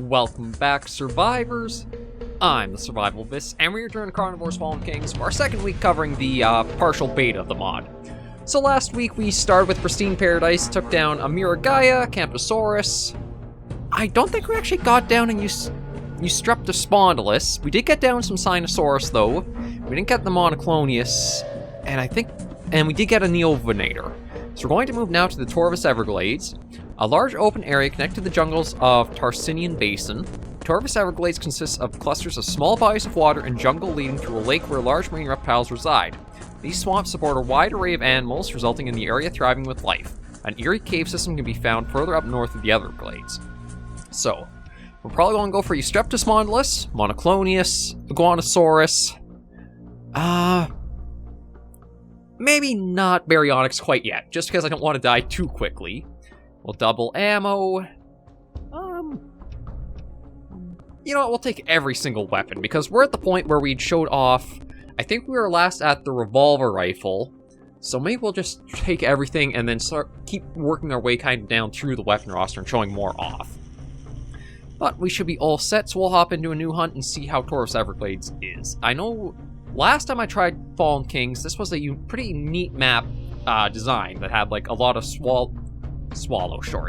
Welcome back, survivors. I'm the Survivalist, and we're returning to Carnivores Fallen Kings for our second week covering the partial beta of the mod. So last week we started with Pristine Paradise, took down Gaia, Camptosaurus. I don't think we actually got down and used Streptospondylus. We did get down some Sinosaurus though. We didn't get the Monoclonius, and we did get a Neovinator. So we're going to move now to the Torvis Everglades, a large open area connected to the jungles of Tarsinian Basin. Torvis Everglades consists of clusters of small bodies of water and jungle leading to a lake where large marine reptiles reside. These swamps support a wide array of animals, resulting in the area thriving with life. An eerie cave system can be found further up north of the Everglades. So, we're probably going to go for Streptospondylus, Monoclonius, Iguanosaurus. Maybe not Baryonyx quite yet, just because I don't want to die too quickly. We'll double ammo. You know what, we'll take every single weapon, because we're at the point where we showed off, I think we were last at the revolver rifle, so maybe we'll just take everything and then keep working our way kind of down through the weapon roster and showing more off. But we should be all set, so we'll hop into a new hunt and see how Torvis Everglades is. I know last time I tried Fallen Kings, this was a pretty neat map design that had like a lot of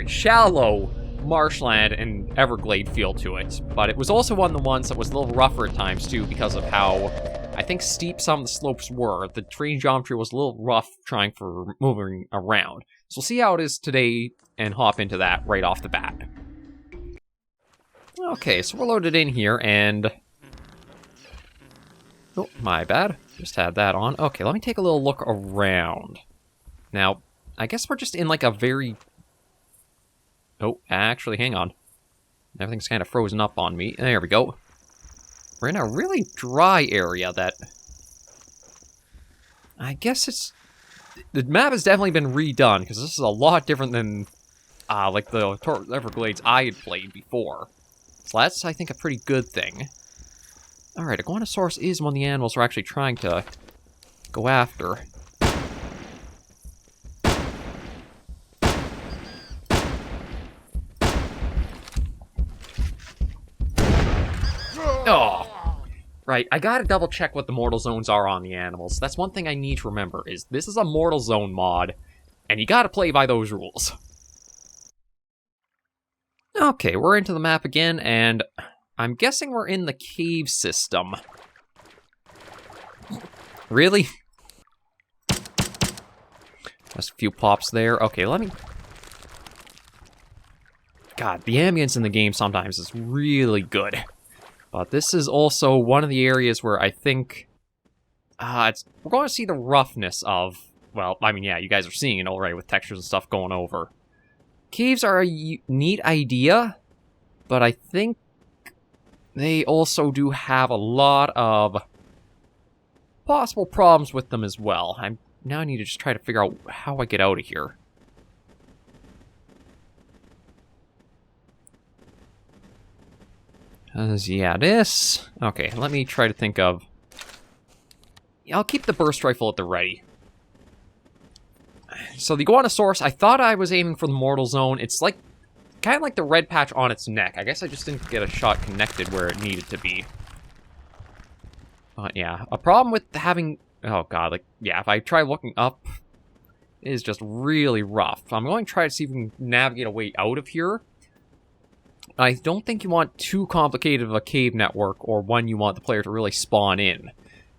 shallow marshland and Everglade feel to it. But it was also one of the ones that was a little rougher at times too because of how, I think, steep some of the slopes were. The terrain geometry was a little rough trying for moving around. So we'll see how it is today and hop into that right off the bat. Okay, so we're loaded in here and... Oh, my bad. Just had that on. Okay, let me take a little look around. Now, I guess we're just in like a very... Oh, actually, hang on. Everything's kind of frozen up on me. There we go. We're in a really dry area that... I guess it's... The map has definitely been redone, because this is a lot different than, like the Everglades I had played before. So that's, I think, a pretty good thing. Alright, Iguanosaurus is one of the animals we're actually trying to go after. Oh! Right, I gotta double check what the mortal zones are on the animals. That's one thing I need to remember, is this is a mortal zone mod, and you gotta play by those rules. Okay, we're into the map again, and I'm guessing we're in the cave system. Really? Just a few pops there. Okay, let me... God, the ambience in the game sometimes is really good. But this is also one of the areas where I think... we're going to see the roughness of... Well, I mean, yeah, you guys are seeing it already with textures and stuff going over. Caves are a neat idea, but I think they also do have a lot of possible problems with them as well. I now need to just try to figure out how I get out of here. Yeah, this... Okay, let me try to think of... Yeah, I'll keep the burst rifle at the ready. So the Iguanosaurus, I thought I was aiming for the mortal zone. It's like, kind of like the red patch on its neck. I guess I just didn't get a shot connected where it needed to be. But yeah, a problem with having, oh god, like, yeah, if I try looking up, it is just really rough. I'm going to try to see if we can navigate a way out of here. I don't think you want too complicated of a cave network, or one you want the player to really spawn in.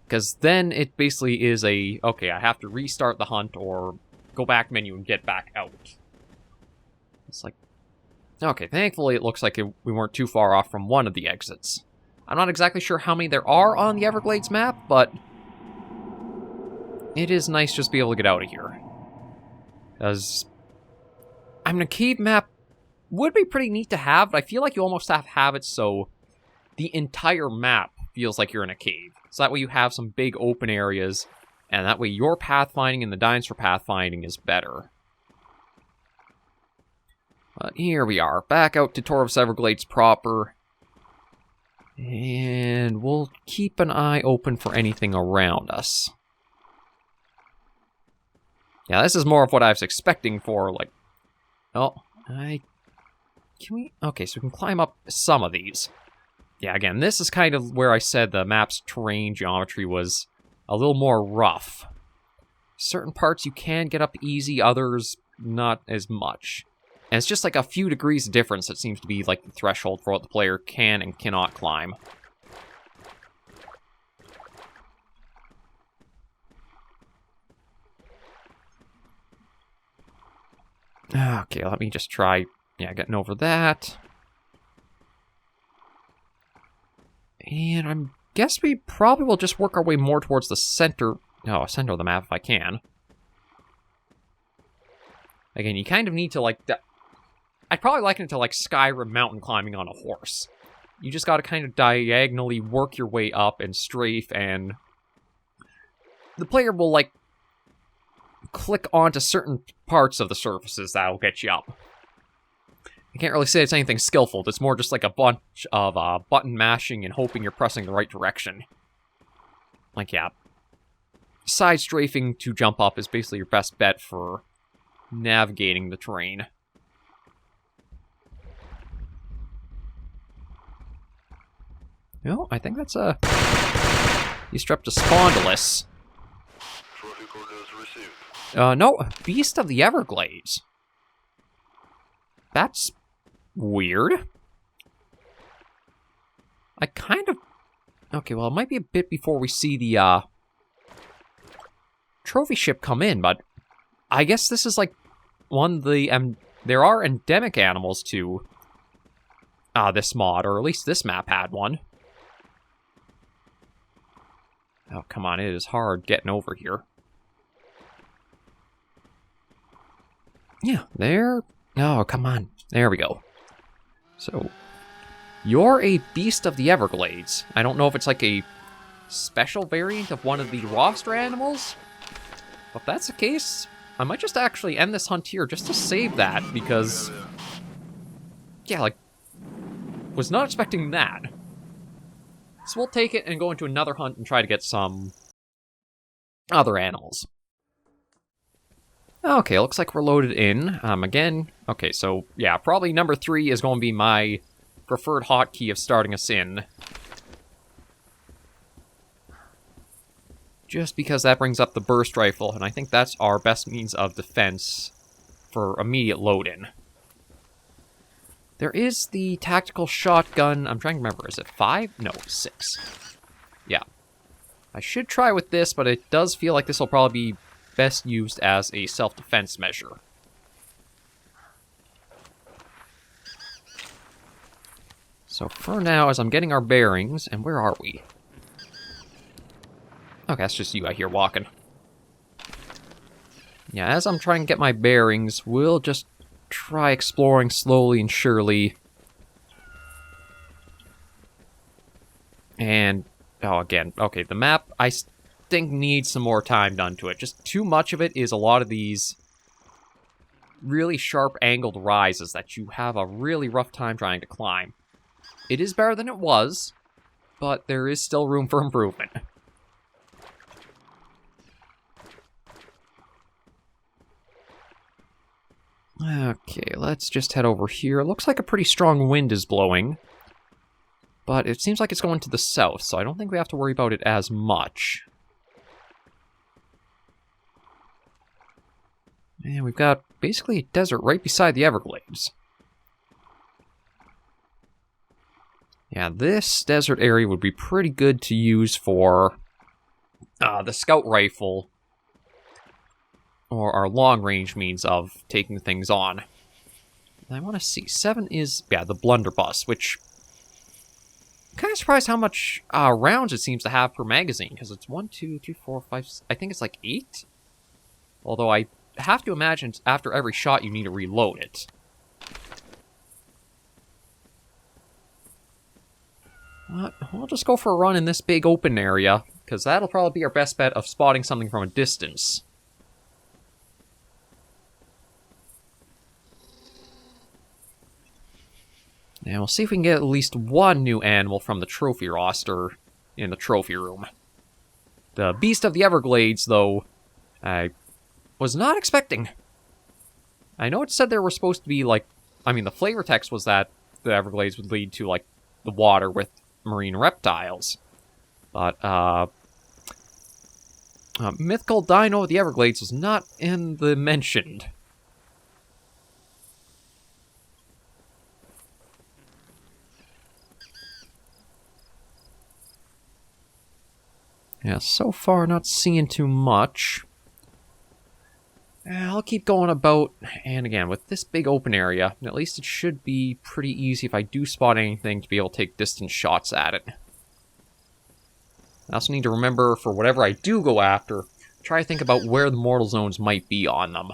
Because then it basically is a, okay, I have to restart the hunt, or go back menu and get back out. It's like, okay, thankfully it looks like we weren't too far off from one of the exits. I'm not exactly sure how many there are on the Everglades map, but it is nice just to be able to get out of here. Because, I mean, a cave map would be pretty neat to have, but I feel like you almost have to have it so the entire map feels like you're in a cave. So that way you have some big open areas, and that way your pathfinding and the dinosaur pathfinding is better. But here we are, back out to Torvis Everglades proper. And we'll keep an eye open for anything around us. Yeah, this is more of what I was expecting for, like... Oh, I can we... Okay, so we can climb up some of these. Yeah, again, this is kind of where I said the map's terrain geometry was a little more rough. Certain parts you can get up easy, others not as much. And it's just like a few degrees difference that seems to be like the threshold for what the player can and cannot climb. Okay, let me just try, getting over that. And I guess we probably will just work our way more towards the center of the map if I can. Again, you kind of need to, like, I'd probably liken it to, like, Skyrim mountain climbing on a horse. You just gotta kind of diagonally work your way up and strafe, and the player will, like, click onto certain parts of the surfaces that'll get you up. I can't really say it's anything skillful. It's more just like a bunch of button mashing and hoping you're pressing the right direction. Like, yeah. Side strafing to jump up is basically your best bet for navigating the terrain. No, I think that's a... Streptospondylus. No, Beast of the Everglades. That's weird. I kind of... Okay, well, it might be a bit before we see the, trophy ship come in, but I guess this is, like, one of the... there are endemic animals to this mod, or at least this map had one. Oh, come on, it is hard getting over here. Yeah, there... Oh, come on. There we go. So, you're a Beast of the Everglades. I don't know if it's like a special variant of one of the roster animals. But if that's the case, I might just actually end this hunt here just to save that, because... Yeah, like... Was not expecting that. So we'll take it and go into another hunt and try to get some other animals. Okay, looks like we're loaded in. Again, okay, so, yeah, probably number 3 is going to be my preferred hotkey of starting us in. Just because that brings up the burst rifle, and I think that's our best means of defense for immediate load-in. There is the tactical shotgun. I'm trying to remember, is it 5? No, 6. Yeah. I should try with this, but it does feel like this will probably be best used as a self-defense measure. So for now, as I'm getting our bearings, and where are we? Okay, that's just you out here walking. Yeah, as I'm trying to get my bearings, we'll just try exploring slowly and surely. And, oh, again, okay, the map, I think needs some more time done to it. Just too much of it is a lot of these really sharp angled rises that you have a really rough time trying to climb. It is better than it was, but there is still room for improvement. Okay, let's just head over here. It looks like a pretty strong wind is blowing, but it seems like it's going to the south, so I don't think we have to worry about it as much. And we've got basically a desert right beside the Everglades. Yeah, this desert area would be pretty good to use for the scout rifle, or our long-range means of taking things on. I want to see, 7 is, yeah, the blunderbuss, which... I'm kind of surprised how much rounds it seems to have per magazine, because it's 1, 2, 3, 4, 5, I think it's like 8? Although I have to imagine after every shot you need to reload it. But we'll just go for a run in this big open area, because that'll probably be our best bet of spotting something from a distance. And we'll see if we can get at least one new animal from the trophy roster in the trophy room. The Beast of the Everglades, though, I was not expecting. I know it said there were supposed to be, like, I mean, the flavor text was that the Everglades would lead to, like, the water with marine reptiles. But, mythical dino of the Everglades was not in the mentioned. Yeah, so far not seeing too much. I'll keep going about, and again, with this big open area, at least it should be pretty easy if I do spot anything to be able to take distance shots at it. I also need to remember, for whatever I do go after, try to think about where the mortal zones might be on them.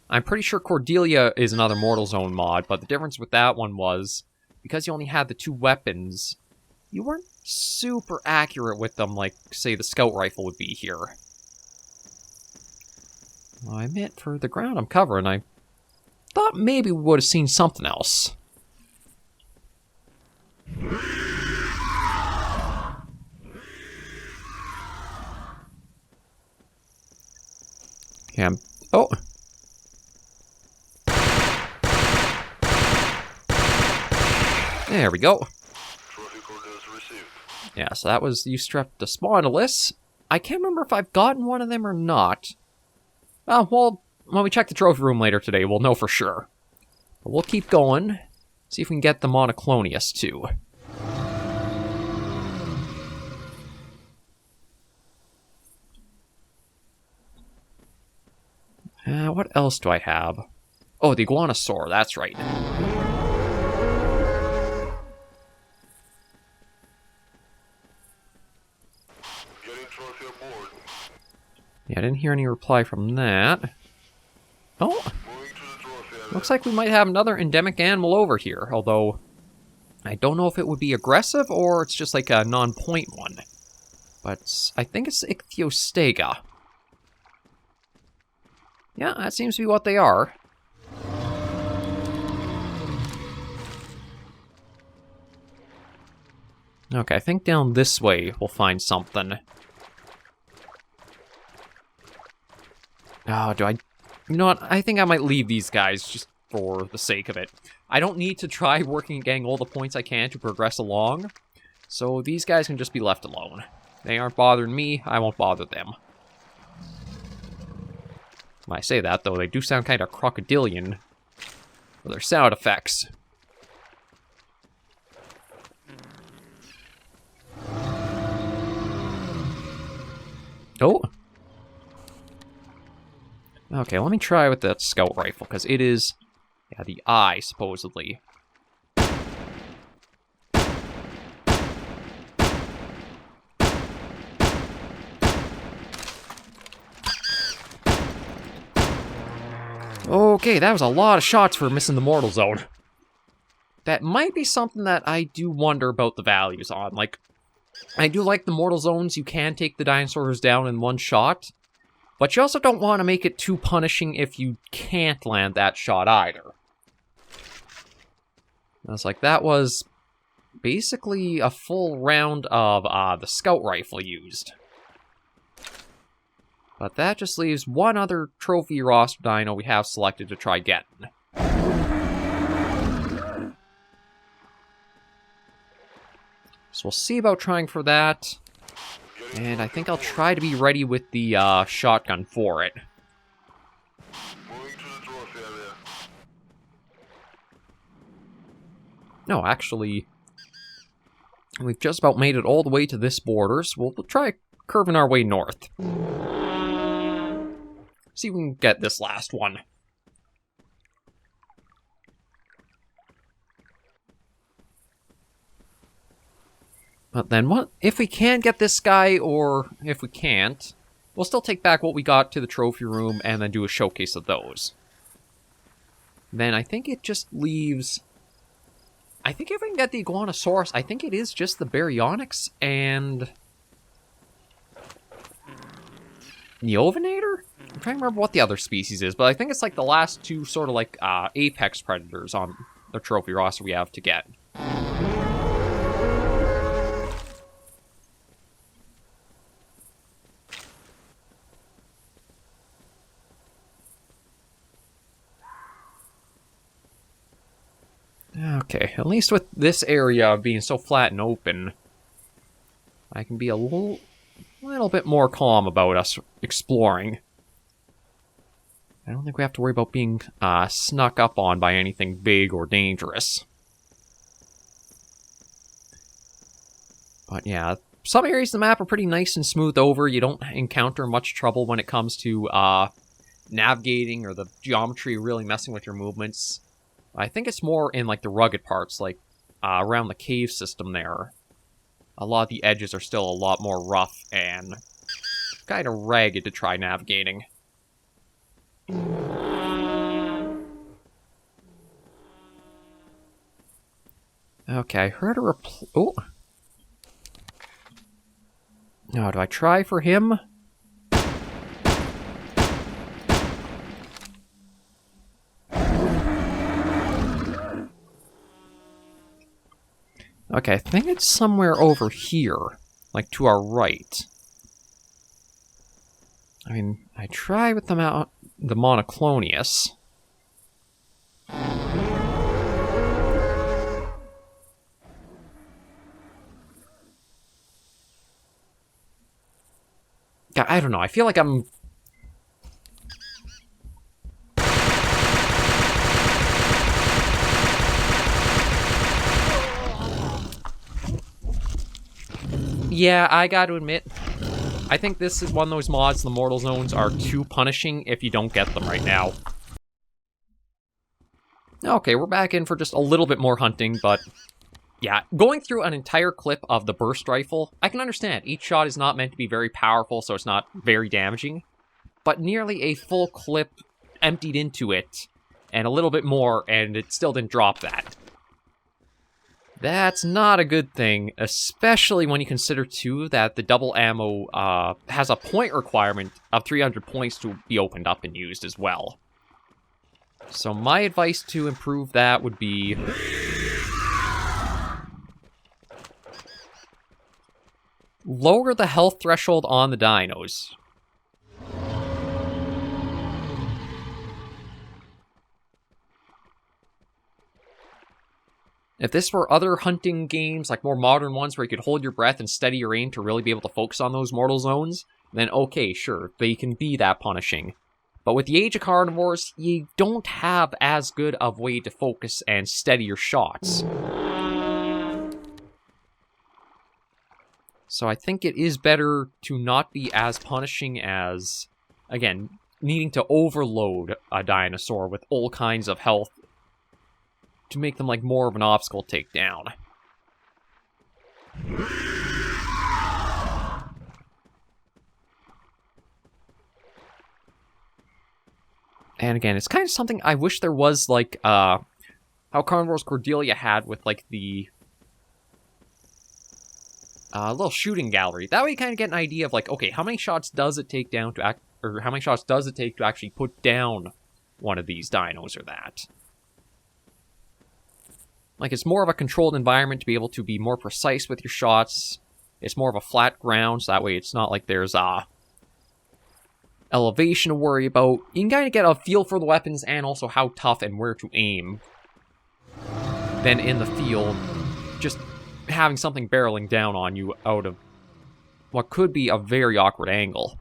I'm pretty sure Cordelia is another mortal zone mod, but the difference with that one was, because you only had the 2 weapons, you weren't super accurate with them like, say, the scout rifle would be here. Well, I admit, for the ground I'm covering, I thought maybe we would have seen something else. Yeah. Oh! There we go. Yeah, so that was Eustreptospondylus. I can't remember if I've gotten one of them or not. Well, when we check the trophy room later today, we'll know for sure. But we'll keep going. See if we can get the Monoclonius, too. What else do I have? Oh, the Iguanosaur, that's right. Yeah, I didn't hear any reply from that. Oh! Looks like we might have another endemic animal over here, although I don't know if it would be aggressive or it's just like a non-point one. But I think it's Ichthyostega. Yeah, that seems to be what they are. Okay, I think down this way we'll find something. Oh, do I... You know what? I think I might leave these guys just for the sake of it. I don't need to try working at getting all the points I can to progress along. So these guys can just be left alone. They aren't bothering me, I won't bother them. When I say that, though, they do sound kind of crocodilian with their sound effects. Oh! Okay, let me try with that scout rifle, because it is... Yeah, the eye, supposedly. Okay, that was a lot of shots for missing the mortal zone. That might be something that I do wonder about the values on. Like, I do like the mortal zones. You can take the dinosaurs down in one shot. But you also don't want to make it too punishing if you can't land that shot either. I was like, that was basically a full round of the scout rifle used. But that just leaves one other trophy roster dino we have selected to try getting. So we'll see about trying for that. And I think I'll try to be ready with the shotgun for it. No, actually, we've just about made it all the way to this border, so we'll try curving our way north. See if we can get this last one. But then what if we can get this guy, or if we can't, we'll still take back what we got to the trophy room and then do a showcase of those. Then I think it just leaves... I think if we can get the Iguanosaurus, I think it is just the Baryonyx and... Neovinator? I'm trying to remember what the other species is, but I think it's like the last two sort of like apex predators on the trophy roster we have to get. Okay, at least with this area being so flat and open, I can be a little bit more calm about us exploring. I don't think we have to worry about being snuck up on by anything big or dangerous. But yeah, some areas of the map are pretty nice and smooth over. You don't encounter much trouble when it comes to navigating or the geometry really messing with your movements. I think it's more in like the rugged parts, like around the cave system there. A lot of the edges are still a lot more rough and kind of ragged to try navigating. Okay, I heard a oh. Now, do I try for him? Okay, I think it's somewhere over here, like to our right. I mean, I try with the monoclonius. God, I don't know, I feel like I'm... Yeah, I gotta admit, I think this is one of those mods, the mortal zones are too punishing if you don't get them right now. Okay, we're back in for just a little bit more hunting, but... yeah, going through an entire clip of the burst rifle, I can understand. Each shot is not meant to be very powerful, so it's not very damaging. But nearly a full clip emptied into it, and a little bit more, and it still didn't drop that. That's not a good thing, especially when you consider, too, that the double ammo has a point requirement of 300 points to be opened up and used as well. So my advice to improve that would be... lower the health threshold on the dinos. If this were other hunting games, like more modern ones where you could hold your breath and steady your aim to really be able to focus on those mortal zones, then okay, sure, they can be that punishing. But with the Age of Carnivores, you don't have as good of a way to focus and steady your shots. So I think it is better to not be as punishing as, again, needing to overload a dinosaur with all kinds of health to make them like more of an obstacle to take down. And again, it's kind of something I wish there was, like, how Carnivores Cordelia had with, like, the little shooting gallery. That way you kind of get an idea of, like, okay, how many shots does it take down to or how many shots does it take to actually put down one of these dinos or that? Like, it's more of a controlled environment to be able to be more precise with your shots. It's more of a flat ground, so that way it's not like there's elevation to worry about. You can kind of get a feel for the weapons and also how tough and where to aim. Then in the field, just having something barreling down on you out of what could be a very awkward angle.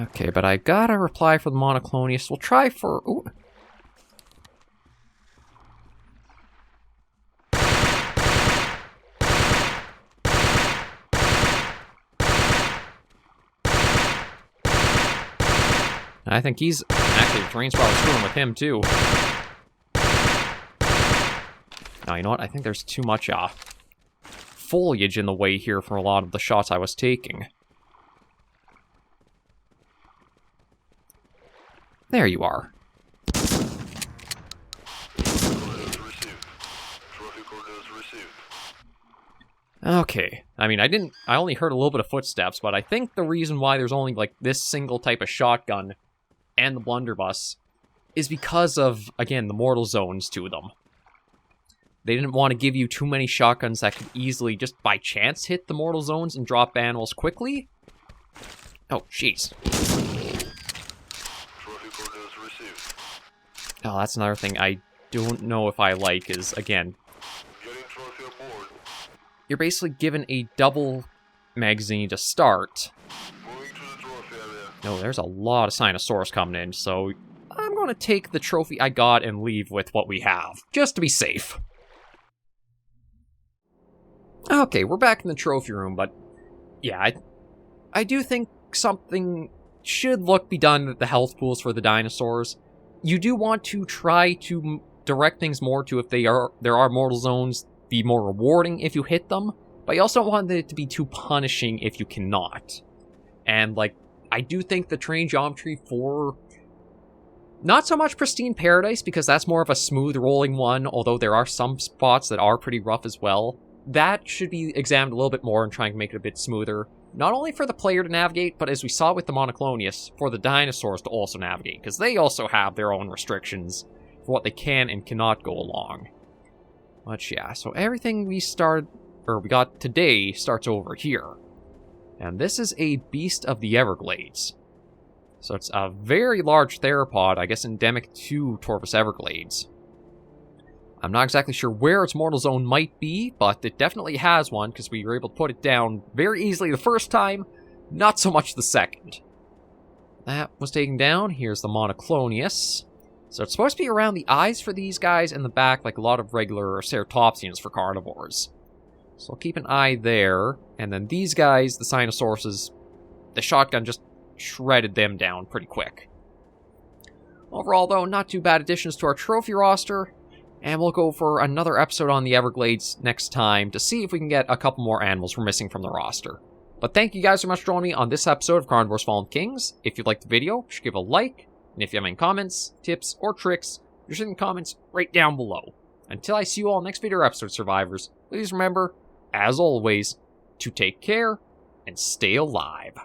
Okay, but I gotta reply for the monoclonius. We'll try for... ooh. I think he's... actually, the terrain's probably screwing with him, too. Now, you know what? I think there's too much foliage in the way here for a lot of the shots I was taking. There you are. Okay. I mean, I only heard a little bit of footsteps, but I think the reason why there's only, like, this single type of shotgun and the blunderbuss is because of, again, the mortal zones to them. They didn't want to give you too many shotguns that could easily just by chance hit the mortal zones and drop animals quickly. Oh, jeez. Oh, that's another thing I don't know if I like is, again, you're basically given a double magazine to start. No, there's a lot of Sinosaurus coming in, so I'm going to take the trophy I got and leave with what we have, just to be safe. Okay, we're back in the trophy room, but yeah, I do think something should be done with the health pools for the dinosaurs. You do want to try to direct things more to if there are mortal zones, be more rewarding if you hit them, but you also don't want it to be too punishing if you cannot. And, like, I do think the terrain geometry for not so much Pristine Paradise, because that's more of a smooth rolling one, although there are some spots that are pretty rough as well. That should be examined a little bit more and trying to make it a bit smoother. Not only for the player to navigate, but as we saw with the Monoclonius, for the dinosaurs to also navigate, because they also have their own restrictions for what they can and cannot go along. But yeah, so everything we got today starts over here. And this is a beast of the Everglades. So it's a very large theropod, I guess endemic to Torvis Everglades. I'm not exactly sure where its mortal zone might be, but it definitely has one, because we were able to put it down very easily the first time, not so much the second. That was taken down. Here's the Monoclonius. So it's supposed to be around the eyes for these guys and the back, like a lot of regular ceratopsians for carnivores. So I'll keep an eye there. And then these guys, the Sinosauruses, the shotgun just shredded them down pretty quick. Overall, though, not too bad additions to our trophy roster. And we'll go for another episode on the Everglades next time to see if we can get a couple more animals we're missing from the roster. But thank you guys so much for joining me on this episode of Carnivores Fallen Kings. If you liked the video, just give a like. And if you have any comments, tips, or tricks, just in the comments right down below. Until I see you all next video or episode, survivors, please remember, as always, to take care and stay alive.